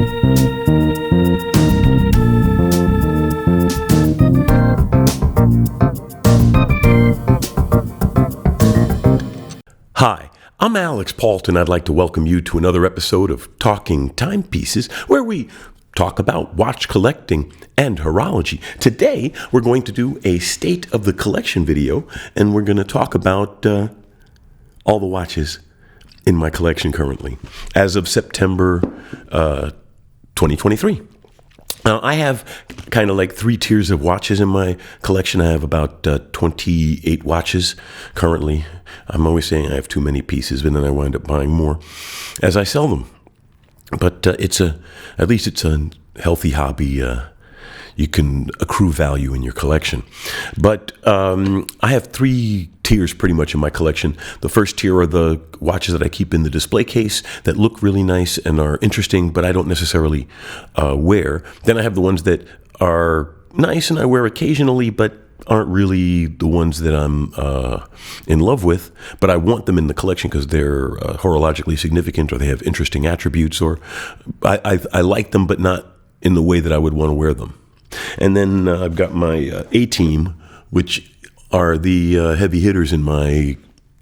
Hi, I'm Alex Paulton. I'd like to welcome you to another episode of Talking Timepieces, where we talk about watch collecting and horology. Today, we're going to do a state of the collection video, and we're going to talk about all the watches in my collection currently, as of September 2023. Now, I have kind of like three tiers of watches in my collection. I have about 28 watches currently. I'm always saying I have too many pieces, but then I wind up buying more as I sell them. But at least it's a healthy hobby. You can accrue value in your collection. But I have three tiers pretty much in my collection. The first tier are the watches that I keep in the display case that look really nice and are interesting, but I don't necessarily wear. Then I have the ones that are nice and I wear occasionally, but aren't really the ones that I'm in love with, but I want them in the collection because they're horologically significant, or they have interesting attributes, or I like them, but not in the way that I would want to wear them. And then I've got my A-team, which are the heavy hitters in my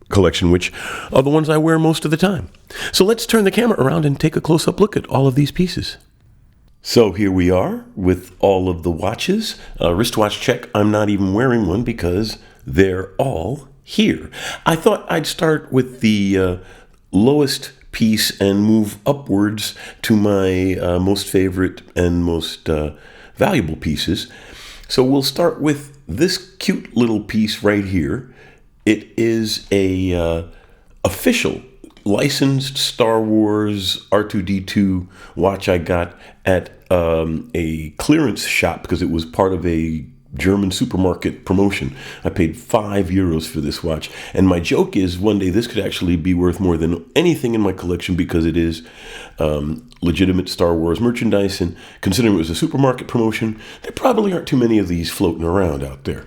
collection, which are the ones I wear most of the time. So let's turn the camera around and take a close-up look at all of these pieces. So here we are with all of the watches. Wristwatch check, I'm not even wearing one because they're all here. I thought I'd start with the lowest piece and move upwards to my most favorite and most valuable pieces. So we'll start with this cute little piece right here. It is a official licensed Star Wars R2-D2 watch I got at a clearance shop because it was part of a German supermarket promotion. I paid €5 for this watch, and my joke is one day this could actually be worth more than anything in my collection because it is legitimate Star Wars merchandise, and considering it was a supermarket promotion, there probably aren't too many of these floating around out there.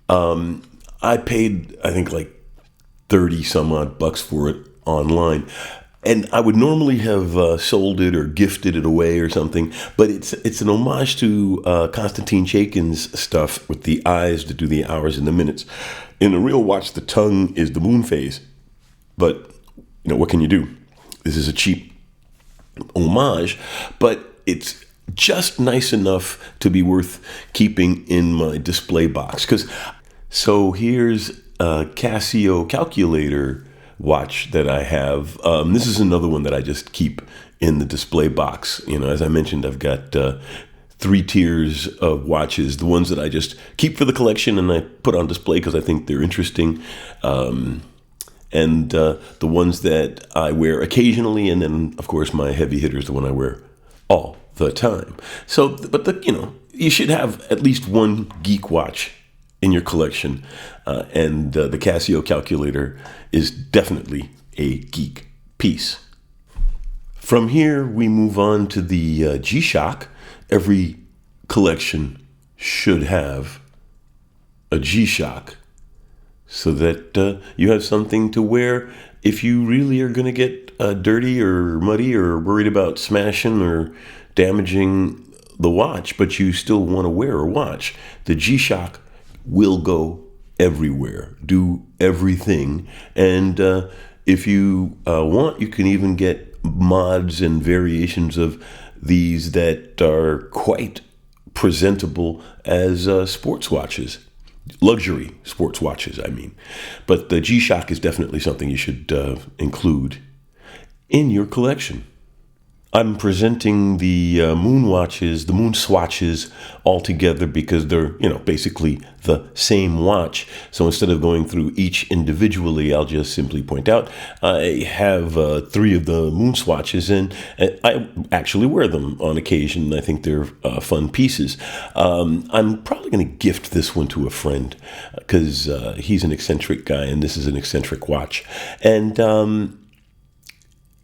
I paid, I think, like 30 some odd bucks for it online. And I would normally have sold it or gifted it away or something, but it's an homage to Konstantin Chaikin's stuff with the eyes that do the hours and the minutes. In a real watch, the tongue is the moon phase. But, you know, what can you do? This is a cheap homage, but it's just nice enough to be worth keeping in my display box. So here's a Casio calculator watch that I have. This is another one that I just keep in the display box. You know, as I mentioned, I've got three tiers of watches. The ones that I just keep for the collection and I put on display because I think they're interesting. And the ones that I wear occasionally. And then, of course, my heavy hitter is the one I wear all the time. So, but you should have at least one Geek watch in your collection, and the Casio calculator is definitely a Geek piece. From here, we move on to the G-Shock. Every collection should have a G-Shock so that you have something to wear if you really are going to get dirty or muddy or worried about smashing or damaging the watch, but you still want to wear a watch. The G-Shock will go everywhere, do everything, and if you want, you can even get mods and variations of these that are quite presentable as sports watches, luxury sports watches, I mean. But the G-Shock is definitely something you should include in your collection. I'm presenting the moon watches, the moon swatches all together because they're, basically the same watch. So instead of going through each individually, I'll just simply point out I have three of the moon swatches, and I actually wear them on occasion. I think they're fun pieces. I'm probably going to gift this one to a friend because he's an eccentric guy, and this is an eccentric watch. And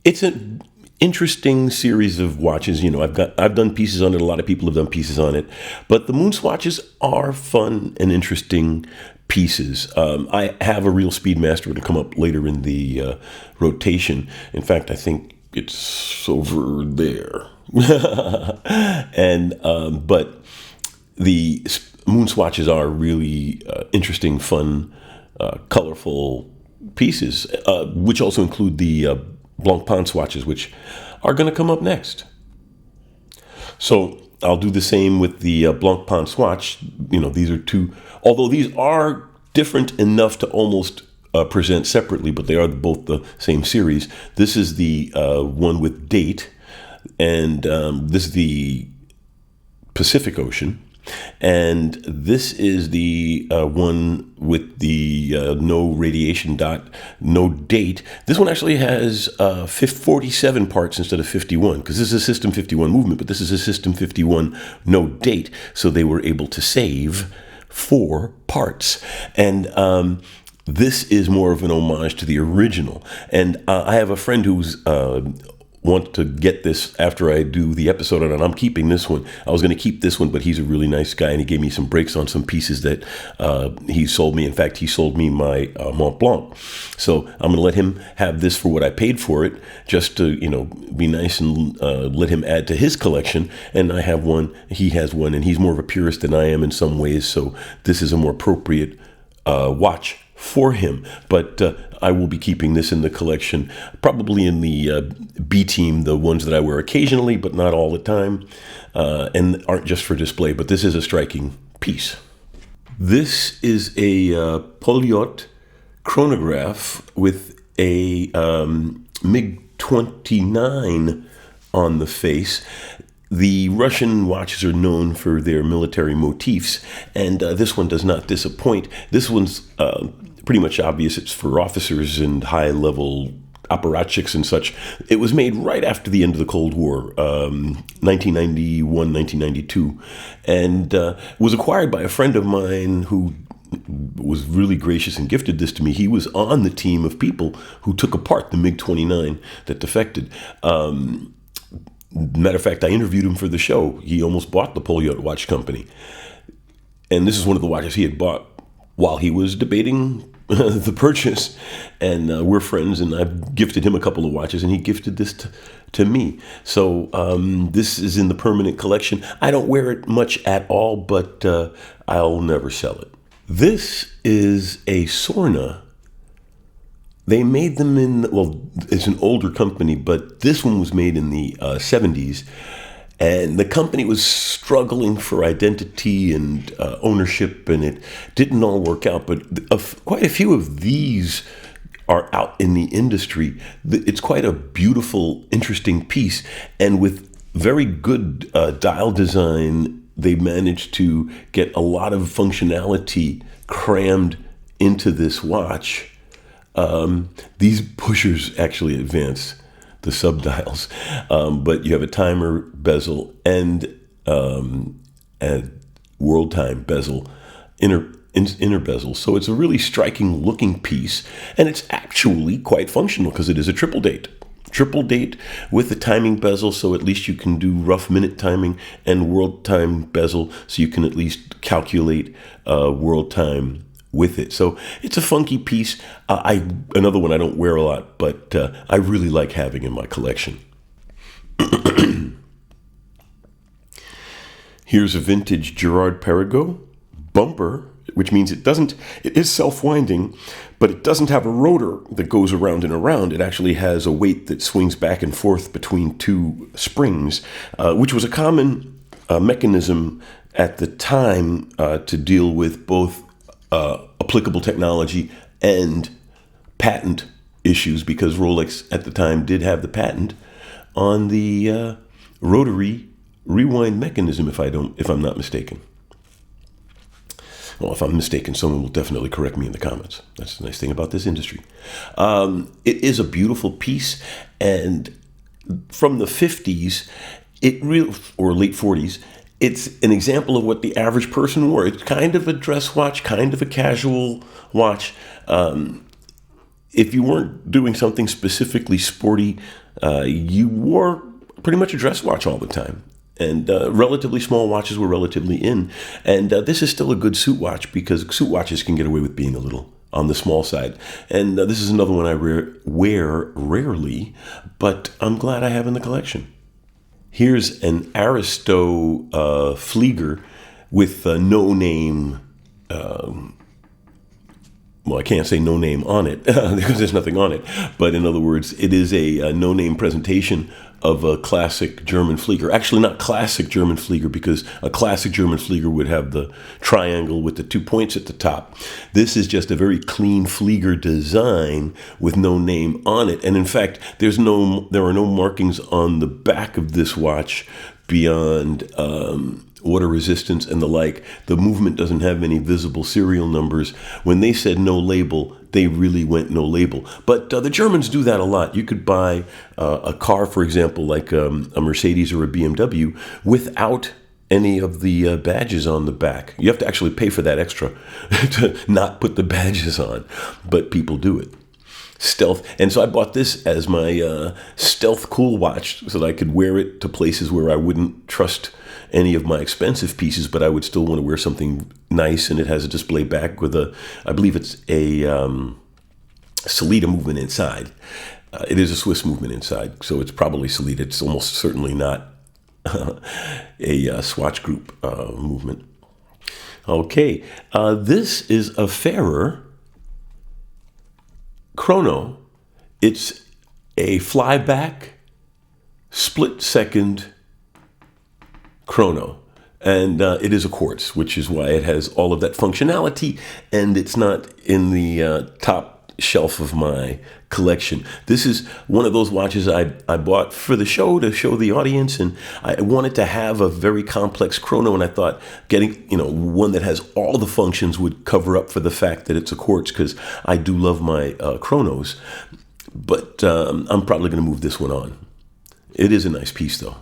it's an interesting series of watches. I've done pieces on it. A lot of people have done pieces on it, but the moon swatches are fun and interesting pieces. I have a real Speedmaster. It'll come up later in the rotation. In fact, I think it's over there. And but the moon swatches are really interesting, fun, colorful pieces, which also include the Blancpain swatches, which are going to come up next. So I'll do the same with the Blancpain swatch. These are two, although these are different enough to almost present separately, but they are both the same series. This is the one with date, and this is the Pacific Ocean. And this is the one with the no radiation dot, no date. This one actually has 47 parts instead of 51, because this is a System 51 movement, but this is a System 51 no date. So they were able to save 4 parts. And this is more of an homage to the original. And I have a friend who's want to get this after I do the episode on it. I'm keeping this one. I was going to keep this one, but he's a really nice guy, and he gave me some breaks on some pieces that he sold me. In fact, he sold me my Montblanc. So I'm going to let him have this for what I paid for it, just to be nice and let him add to his collection. And I have one, he has one, and he's more of a purist than I am in some ways. So this is a more appropriate watch for him. But I will be keeping this in the collection, probably in the B team, the ones that I wear occasionally, but not all the time, and aren't just for display. But this is a striking piece. This is a Pouliot chronograph with a MiG-29 on the face. The Russian watches are known for their military motifs, and this one does not disappoint. This one's pretty much obvious. It's for officers and high-level apparatchiks and such. It was made right after the end of the Cold War, 1991, 1992, and was acquired by a friend of mine who was really gracious and gifted this to me. He was on the team of people who took apart the MiG-29 that defected. Matter of fact, I interviewed him for the show. He almost bought the Pouliot watch company. And this is one of the watches he had bought while he was debating the purchase. And we're friends, and I've gifted him a couple of watches, and he gifted this to me. So this is in the permanent collection. I don't wear it much at all, but I'll never sell it. This is a Sorna. They made them it's an older company, but this one was made in the 70s. And the company was struggling for identity and ownership, and it didn't all work out. But quite a few of these are out in the industry. It's quite a beautiful, interesting piece. And with very good dial design, they managed to get a lot of functionality crammed into this watch. These pushers actually advance the subdials, but you have a timer bezel and world time bezel, inner bezel. So it's a really striking looking piece, and it's actually quite functional because it is a triple date with the timing bezel, so at least you can do rough minute timing, and world time bezel, so you can at least calculate world time with it. So it's a funky piece. Another one I don't wear a lot, but I really like having in my collection. Here's a vintage Girard Perregaux bumper, which means it is self-winding, but it doesn't have a rotor that goes around and around. It actually has a weight that swings back and forth between 2 springs, which was a common mechanism at the time to deal with both applicable technology and patent issues, because Rolex at the time did have the patent on the rotary rewind mechanism, if I'm not mistaken. Well, if I'm mistaken, someone will definitely correct me in the comments. That's the nice thing about this industry. It is a beautiful piece, and from the 50s, or late 40s, it's an example of what the average person wore. It's kind of a dress watch, kind of a casual watch. If you weren't doing something specifically sporty, you wore pretty much a dress watch all the time. And relatively small watches were relatively in. And this is still a good suit watch, because suit watches can get away with being a little on the small side. And this is another one I wear rarely, but I'm glad I have in the collection. Here's an Aristo Flieger with no name. Well, I can't say no name on it because there's nothing on it. But in other words, it is a no-name presentation of a classic German Flieger. Actually, not classic German Flieger, because a classic German Flieger would have the triangle with the 2 points at the top. This is just a very clean Flieger design with no name on it. And in fact, there are no markings on the back of this watch beyond water resistance and the like. The movement doesn't have any visible serial numbers. When they said no label, they really went no label. But the Germans do that a lot. You could buy a car, for example, like a Mercedes or a BMW, without any of the badges on the back. You have to actually pay for that extra to not put the badges on, but people do it. Stealth. And so I bought this as my stealth cool watch so that I could wear it to places where I wouldn't trust any of my expensive pieces, but I would still want to wear something nice. And it has a display back with I believe it's a Sellita movement inside. It is a Swiss movement inside, so it's probably Sellita. It's almost certainly not a Swatch Group movement. Okay, this is a Fairer chrono. It's a flyback split second chrono, and it is a quartz, which is why it has all of that functionality, and it's not in the top shelf of my collection. This is one of those watches I bought for the show, to show the audience, and I wanted to have a very complex chrono, and I thought getting one that has all the functions would cover up for the fact that it's a quartz, because I do love my chronos. But I'm probably going to move this one on. It is a nice piece, though.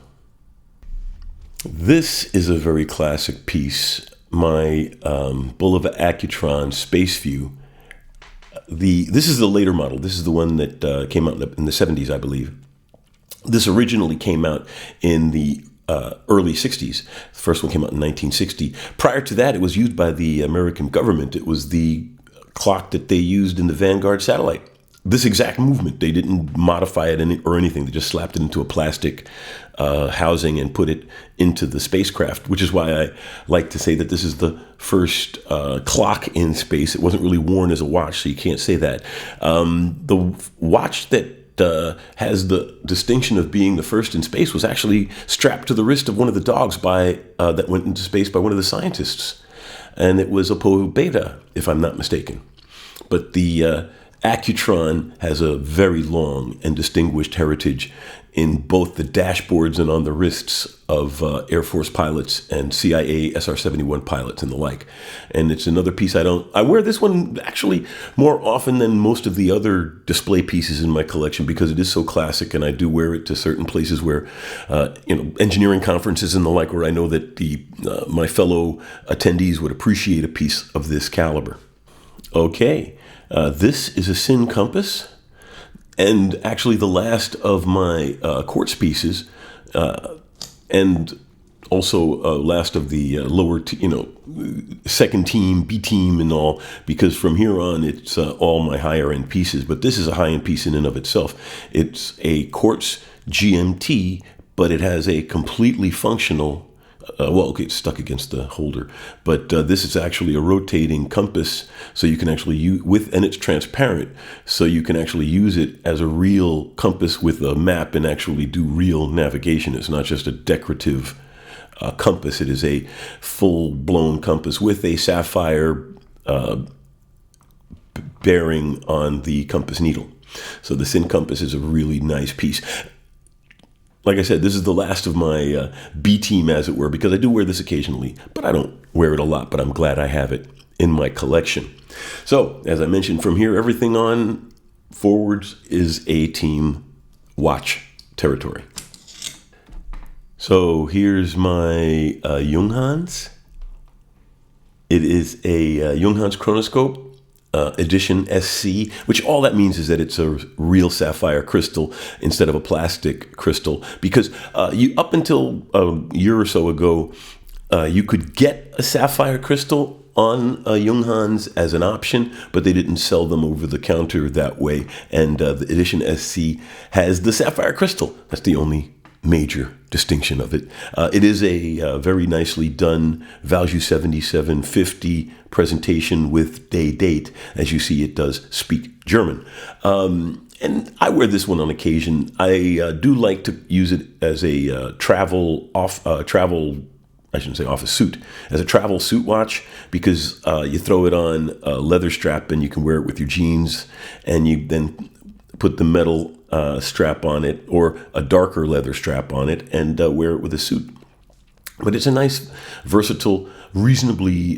This is a very classic piece, my Bulova Accutron Space View. This is the later model. This is the one that came out in the 70s, I believe. This originally came out in the early 60s. The first one came out in 1960. Prior to that, it was used by the American government. It was the clock that they used in the Vanguard satellite. This exact movement, they didn't modify it or anything. They just slapped it into a plastic housing and put it into the spacecraft, which is why I like to say that this is the first clock in space. It wasn't really worn as a watch, so you can't say that. The watch that has the distinction of being the first in space was actually strapped to the wrist of one of the dogs that went into space by one of the scientists. And it was a Poe Beta, if I'm not mistaken. But the Accutron has a very long and distinguished heritage in both the dashboards and on the wrists of Air Force pilots and CIA SR-71 pilots and the like. And it's another piece I wear this one actually more often than most of the other display pieces in my collection, because it is so classic, and I do wear it to certain places where, engineering conferences and the like, where I know that my fellow attendees would appreciate a piece of this caliber. Okay. This is a Sin Compass, and actually the last of my quartz pieces, and also last of the lower, second team, B team and all, because from here on it's all my higher end pieces. But this is a high end piece in and of itself. It's a quartz GMT, but it has a completely functional. It's stuck against the holder, but this is actually a rotating compass, so you can actually and it's transparent, so you can actually use it as a real compass with a map and actually do real navigation. It's not just a decorative compass. It is a full-blown compass with a sapphire bearing on the compass needle. So the Sin Compass is a really nice piece. Like I said, this is the last of my B team, as it were, because I do wear this occasionally, but I don't wear it a lot, but I'm glad I have it in my collection. So, as I mentioned, from here, everything on forwards is a team watch territory. So here's my Junghans. It is a Junghans chronoscope. Edition SC, which all that means is that it's a real sapphire crystal instead of a plastic crystal, because up until a year or so ago, you could get a sapphire crystal on Junghans as an option, but they didn't sell them over the counter that way. And the Edition SC has the sapphire crystal. That's the only major distinction of it. It is a very nicely done Value 7750 presentation with day date. As you see, it does speak German. And I wear this one on occasion. I do like to use it as a I shouldn't say office suit, as a travel suit watch, because you throw it on a leather strap and you can wear it with your jeans, and you then put the metal strap on it or a darker leather strap on it and wear it with a suit. But it's a nice, versatile, reasonably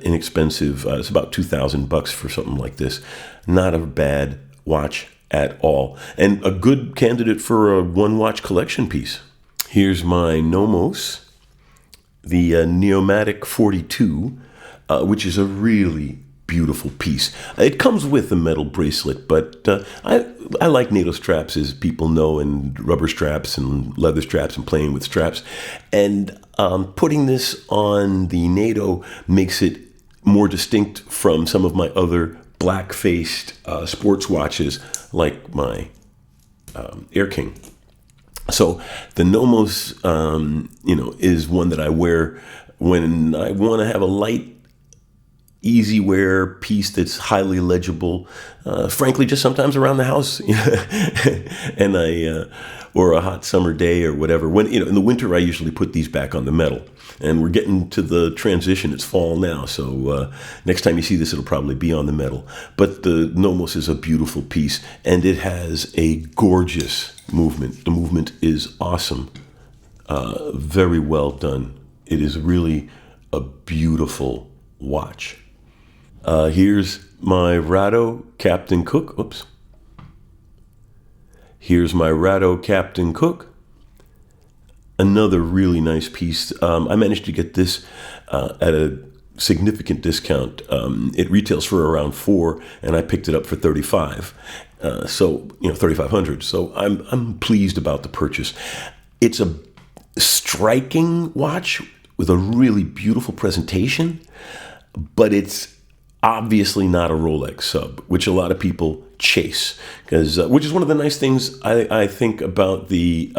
inexpensive. It's about $2,000 for something like this. Not a bad watch at all, and a good candidate for a one-watch collection piece. Here's my Nomos, the Neomatic 42, which is a really beautiful piece. It comes with a metal bracelet, but I like NATO straps, as people know, and rubber straps and leather straps and playing with straps. And putting this on the NATO makes it more distinct from some of my other black-faced sports watches, like my Air King. So the Nomos, is one that I wear when I want to have a light, easy wear piece that's highly legible. Frankly, just sometimes around the house, and or a hot summer day or whatever. When in the winter, I usually put these back on the metal. And we're getting to the transition. It's fall now, so next time you see this, it'll probably be on the metal. But the Nomos is a beautiful piece, and it has a gorgeous movement. The movement is awesome. Very well done. It is really a beautiful watch. Here's my Rado Captain Cook. Oops. Here's my Rado Captain Cook. Another really nice piece. I managed to get this at a significant discount. It retails for around $4, and I picked it up for $35. So $3,500. So I'm pleased about the purchase. It's a striking watch with a really beautiful presentation, but it's obviously not a Rolex sub, which a lot of people chase, which is one of the nice things I think about the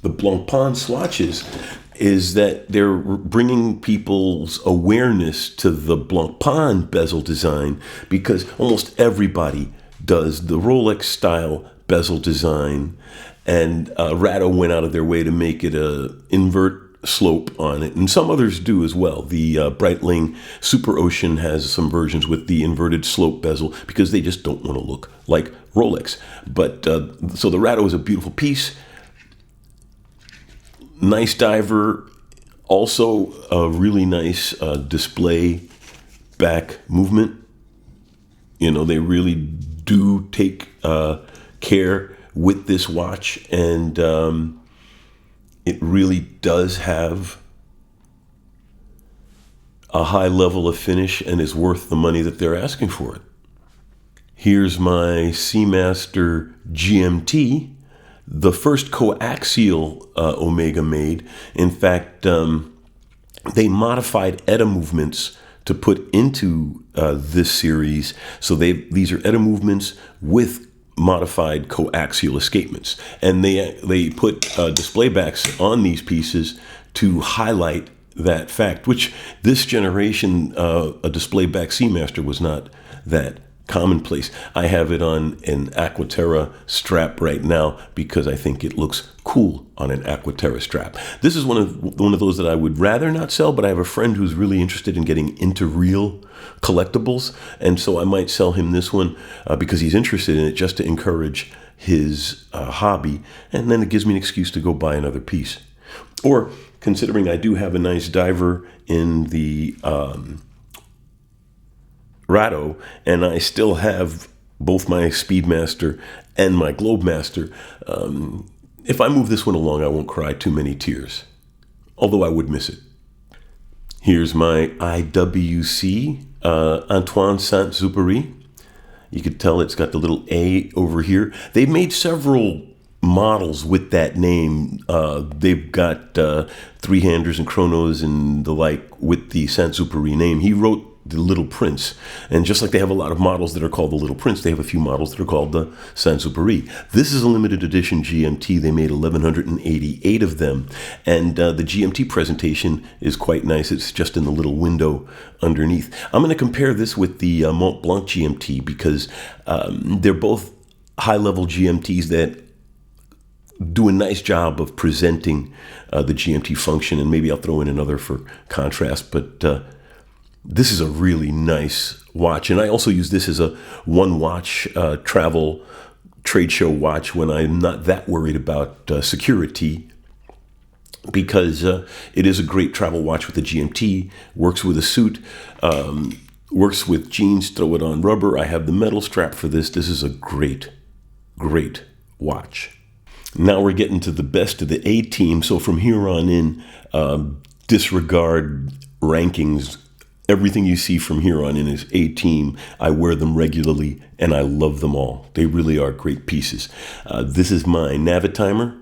Blancpain swatches, is that they're bringing people's awareness to the Blancpain bezel design, because almost everybody does the Rolex style bezel design, and Rado went out of their way to make it a invert slope on it, and some others do as well. The Breitling Super Ocean has some versions with the inverted slope bezel because they just don't want to look like Rolex. But so the Rado is a beautiful piece. Nice diver, also a really nice display back movement. They really do take care with this watch, and it really does have a high level of finish and is worth the money that they're asking for it. Here's my Seamaster GMT, the first coaxial Omega made. In fact, they modified ETA movements to put into this series. So these are ETA movements with modified coaxial escapements, and they put display backs on these pieces to highlight that fact, which this generation a display back Seamaster was not that commonplace. I have it on an Aquaterra strap right now because I think it looks cool on an Aquaterra strap. This is one of those that I would rather not sell, but I have a friend who's really interested in getting into real collectibles, and so I might sell him this one because he's interested in it, just to encourage his hobby, and then it gives me an excuse to go buy another piece. Or, considering I do have a nice diver in the Rado, and I still have both my Speedmaster and my Globemaster, if I move this one along, I won't cry too many tears, although I would miss it. Here's my IWC Antoine Saint-Exupéry. You could tell it's got the little A over here. They've made several models with that name. They've got three-handers and chronos and the like with the Saint-Exupéry name. He wrote the Little Prince. And just like they have a lot of models that are called the Little Prince, they have a few models that are called the Saint-Exupéry. This is a limited edition GMT. They made 1,188 of them. And the GMT presentation is quite nice. It's just in the little window underneath. I'm going to compare this with the Montblanc GMT because they're both high-level GMTs that do a nice job of presenting the GMT function. And maybe I'll throw in another for contrast. But this is a really nice watch, and I also use this as a one-watch travel trade show watch when I'm not that worried about security, because it is a great travel watch with a GMT, works with a suit, works with jeans, throw it on rubber. I have the metal strap for this. This is a great, great watch. Now we're getting to the best of the A team, so from here on in, disregard rankings. Everything you see from here on in is A team. I wear them regularly, and I love them all. They really are great pieces. This is my Navitimer.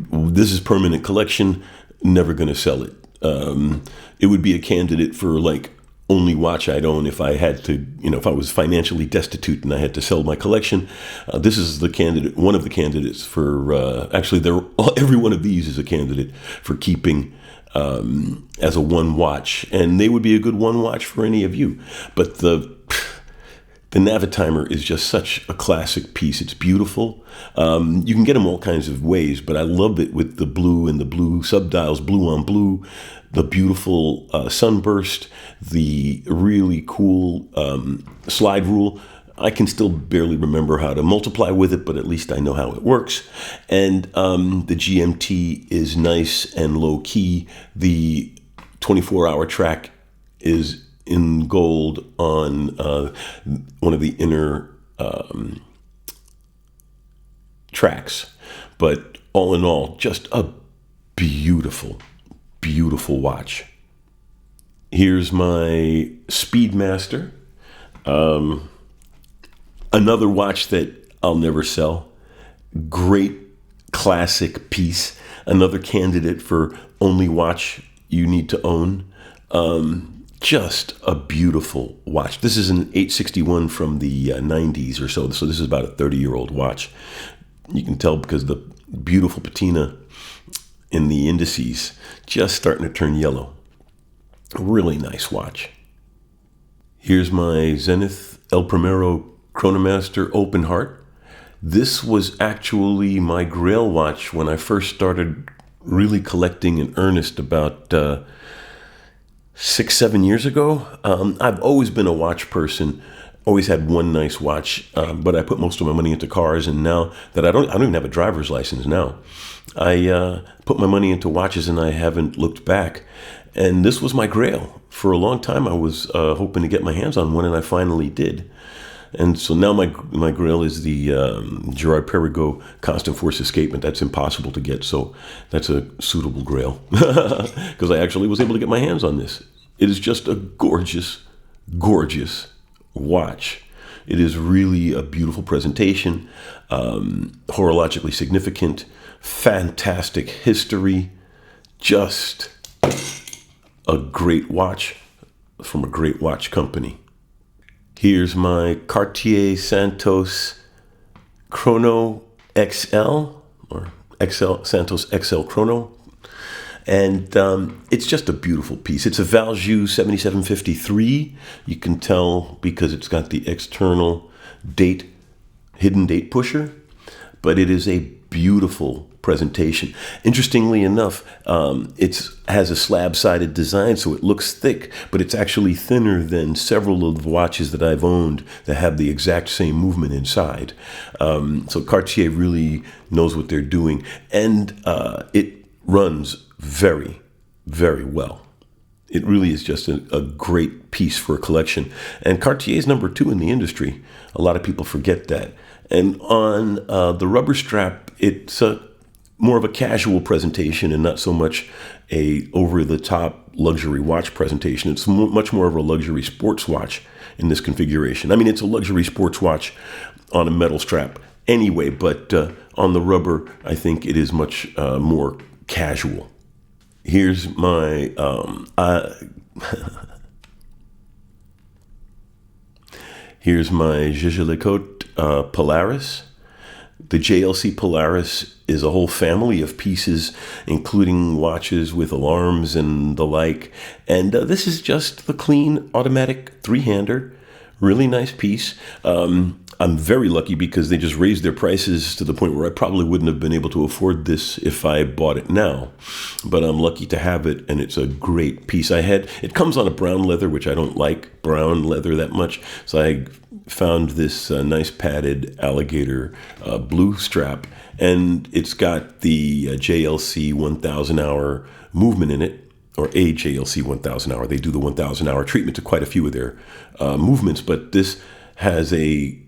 This is permanent collection. Never going to sell it. It would be a candidate for like only watch I'd own if I had to, if I was financially destitute and I had to sell my collection. This is the candidate, one of the candidates for, every one of these is a candidate for keeping as a one watch, and they would be a good one watch for any of you. But the Navitimer is just such a classic piece. It's beautiful. You can get them all kinds of ways, but I love it with the blue and the blue subdials, blue on blue, the beautiful sunburst, the really cool slide rule. I can still barely remember how to multiply with it, but at least I know how it works. And the GMT is nice and low key. The 24-hour track is in gold on one of the inner tracks. But all in all, just a beautiful, beautiful watch. Here's my Speedmaster. Another watch that I'll never sell. Great classic piece. Another candidate for only watch you need to own. Just a beautiful watch. This is an 861 from the 90s or so. So this is about a 30-year-old watch. You can tell because the beautiful patina in the indices just starting to turn yellow. Really nice watch. Here's my Zenith El Primero Chronomaster Open Heart. This was actually my Grail watch when I first started really collecting in earnest about 6-7 years ago. I've always been a watch person, always had one nice watch, but I put most of my money into cars, and now that I don't even have a driver's license now. I put my money into watches and I haven't looked back. And this was my Grail. For a long time I was hoping to get my hands on one, and I finally did. And so now my Grail is the Girard Perregaux Constant Force Escapement. That's impossible to get, so that's a suitable Grail. Because I actually was able to get my hands on this. It is just a gorgeous, gorgeous watch. It is really a beautiful presentation, horologically significant, fantastic history, just a great watch from a great watch company. Here's my Cartier Santos Chrono XL, or XL Santos XL Chrono. And it's just a beautiful piece. It's a Valjoux 7753. You can tell because it's got the external date, hidden date pusher. But it is a beautiful presentation. Interestingly enough, it has a slab-sided design, so it looks thick, but it's actually thinner than several of the watches that I've owned that have the exact same movement inside. So Cartier really knows what they're doing, and it runs very, very well. It really is just a great piece for a collection. And Cartier is number 2 in the industry. A lot of people forget that. And on the rubber strap, it's more of a casual presentation and not so much a over-the-top luxury watch presentation. It's much more of a luxury sports watch in this configuration. I mean, it's a luxury sports watch on a metal strap anyway, but on the rubber, I think it is much more casual. Here's my Here's my Jaeger-LeCoultre Polaris. The JLC Polaris is a whole family of pieces, including watches with alarms and the like. And this is just the clean automatic three-hander. Really nice piece. I'm very lucky because they just raised their prices to the point where I probably wouldn't have been able to afford this if I bought it now. But I'm lucky to have it, and it's a great piece. It comes on a brown leather, which I don't like brown leather that much. So I found this nice padded alligator blue strap, and it's got the JLC 1000 hour movement in it, or a JLC 1000 hour. They do the 1000 hour treatment to quite a few of their movements, but this has the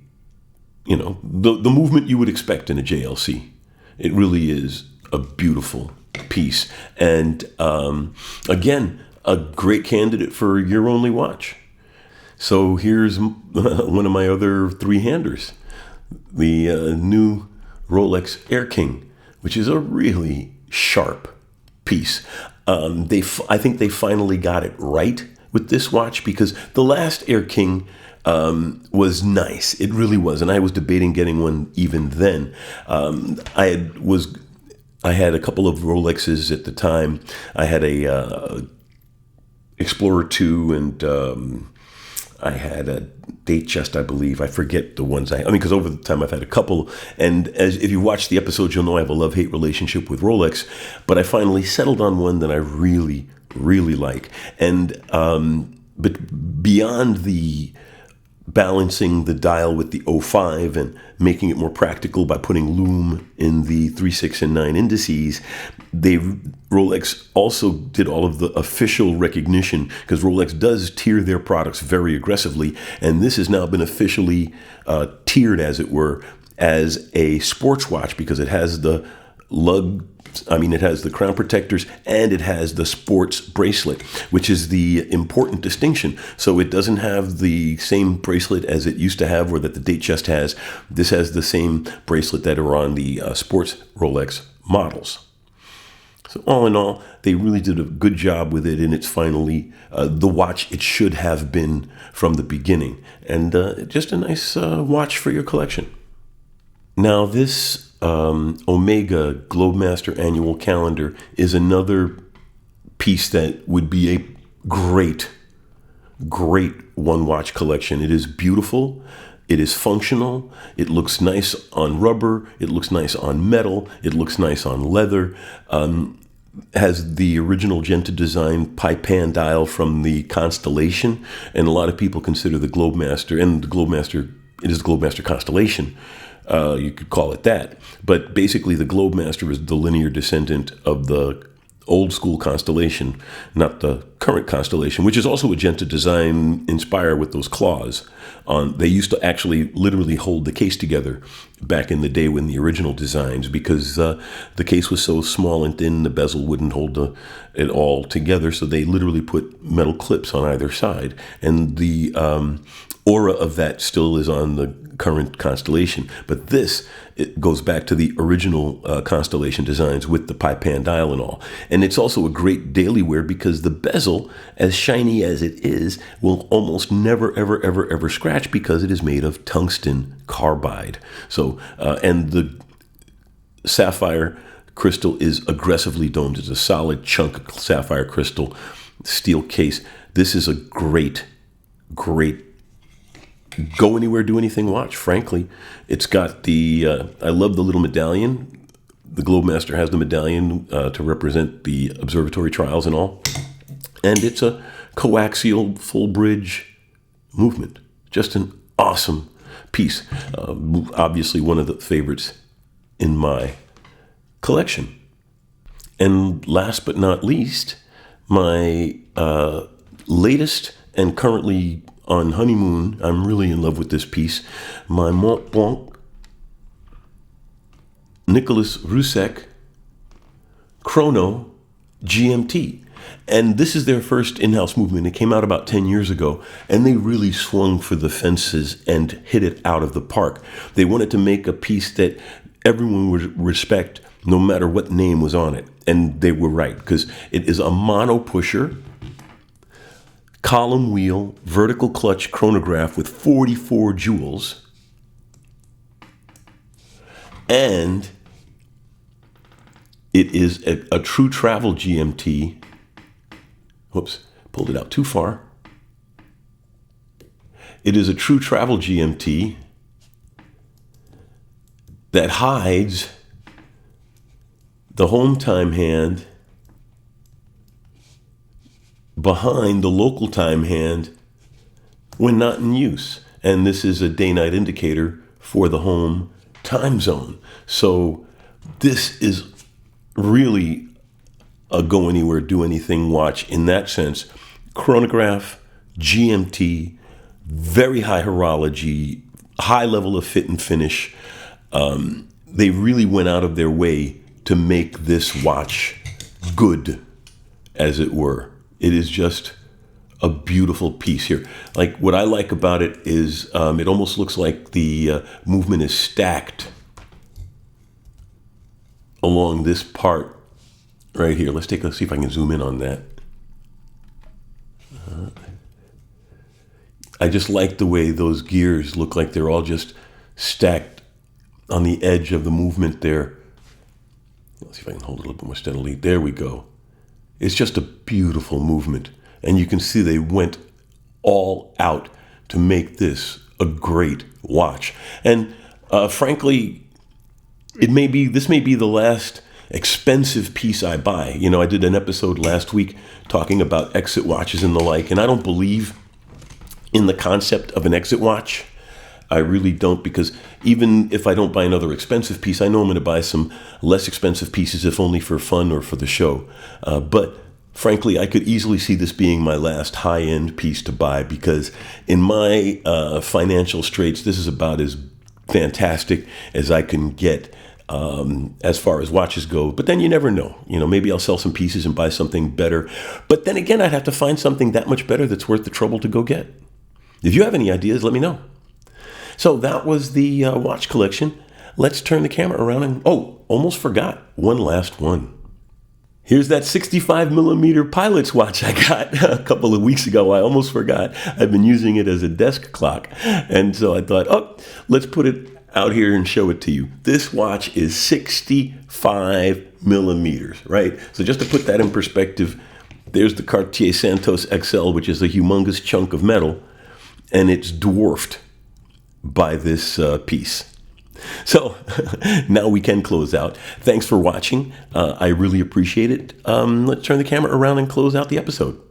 movement you would expect in a JLC. It really is a beautiful piece. And again, a great candidate for your only watch. So here's one of my other three-handers, the new Rolex Air King, which is a really sharp piece. I think they finally got it right with this watch, because the last Air King was nice. It really was. And I was debating getting one even then. I had a couple of Rolexes at the time. I had a Explorer 2, and I had a Datejust, I believe. I forget the ones because over the time I've had a couple. And if you watch the episodes, you'll know I have a love-hate relationship with Rolex. But I finally settled on one that I really, really like. And but beyond the balancing the dial with the 05 and making it more practical by putting lume in the 3, 6, and 9 indices, Rolex also did all of the official recognition, because Rolex does tier their products very aggressively, and this has now been officially tiered, as it were, as a sports watch, because it has the it has the crown protectors and it has the sports bracelet, which is the important distinction. So it doesn't have the same bracelet as it used to have, or that the Datejust has. This has the same bracelet that are on the sports Rolex models. So all in all, they really did a good job with it, and it's finally the watch it should have been from the beginning. And just a nice watch for your collection. Now this Omega Globemaster annual calendar is another piece that would be a great one watch collection. It is beautiful. It is functional. It looks nice on rubber. It looks nice on metal. It looks nice on leather. Has the original Genta design Paipan dial from the Constellation, and a lot of people consider the Globemaster, and the Globemaster, it is the Globemaster Constellation. You could call it that. But basically, the Globemaster is the linear descendant of the old school Constellation, not the current Constellation, which is also a Genta design inspired with those claws. They used to actually literally hold the case together back in the day when the original designs, because the case was so small and thin, the bezel wouldn't hold it all together. So they literally put metal clips on either side. And the aura of that still is on the current Constellation, but it goes back to the original Constellation designs with the Paipan dial and all. And it's also a great daily wear, because the bezel, as shiny as it is, will almost never, ever, ever, ever scratch, because it is made of tungsten carbide. So, and the sapphire crystal is aggressively domed. It's a solid chunk of sapphire crystal, steel case. This is a great go anywhere, do anything watch, frankly. It's got I love the little medallion. The Globemaster has the medallion to represent the observatory trials and all. And it's a coaxial full bridge movement. Just an awesome piece. Obviously one of the favorites in my collection. And last but not least, my latest and currently on honeymoon, I'm really in love with this piece, my Montblanc Nicolas Rieussec Chrono GMT. And this is their first in-house movement. It came out about 10 years ago, and they really swung for the fences and hit it out of the park. They wanted to make a piece that everyone would respect no matter what name was on it. And they were right, because it is a mono pusher, column wheel, vertical clutch chronograph with 44 jewels. And it is a true travel GMT. Whoops, pulled it out too far. It is a true travel GMT that hides the home time hand behind the local time hand when not in use. And this is a day-night indicator for the home time zone. So this is really a go anywhere, do anything watch in that sense. Chronograph, GMT, very high horology, high level of fit and finish. They really went out of their way to make this watch good, as it were. It is just a beautiful piece here. Like, what I like about it is it almost looks like the movement is stacked along this part right here. Let's see if I can zoom in on that. I just like the way those gears look like they're all just stacked on the edge of the movement there. Let's see if I can hold it a little bit more steadily. There we go. It's just a beautiful movement. And you can see they went all out to make this a great watch. And frankly, this may be the last expensive piece I buy. You know, I did an episode last week talking about exit watches and the like, and I don't believe in the concept of an exit watch. I really don't, because even if I don't buy another expensive piece, I know I'm going to buy some less expensive pieces, if only for fun or for the show. But frankly, I could easily see this being my last high-end piece to buy, because in my financial straits, this is about as fantastic as I can get as far as watches go. But then you never know. You know, maybe I'll sell some pieces and buy something better. But then again, I'd have to find something that much better that's worth the trouble to go get. If you have any ideas, let me know. So that was the watch collection. Let's turn the camera around and, almost forgot, one last one. Here's that 65 millimeter pilot's watch I got a couple of weeks ago. I almost forgot. I've been using it as a desk clock. And so I thought, let's put it out here and show it to you. This watch is 65 millimeters, right? So just to put that in perspective, there's the Cartier Santos XL, which is a humongous chunk of metal, and it's dwarfed by this piece. So now we can close out. Thanks for watching. I really appreciate it. Let's turn the camera around and close out the episode.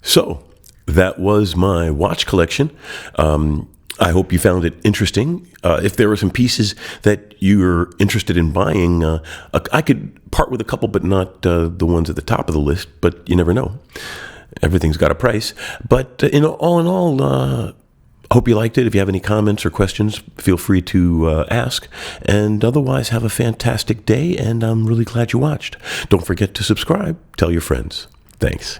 So that was my watch collection. I hope you found it interesting. If there were some pieces that you're interested in buying, I could part with a couple, but not the ones at the top of the list. But you never know. Everything's got a price. But all in all, I hope you liked it. If you have any comments or questions, feel free to ask. And otherwise, have a fantastic day, and I'm really glad you watched. Don't forget to subscribe. Tell your friends. Thanks.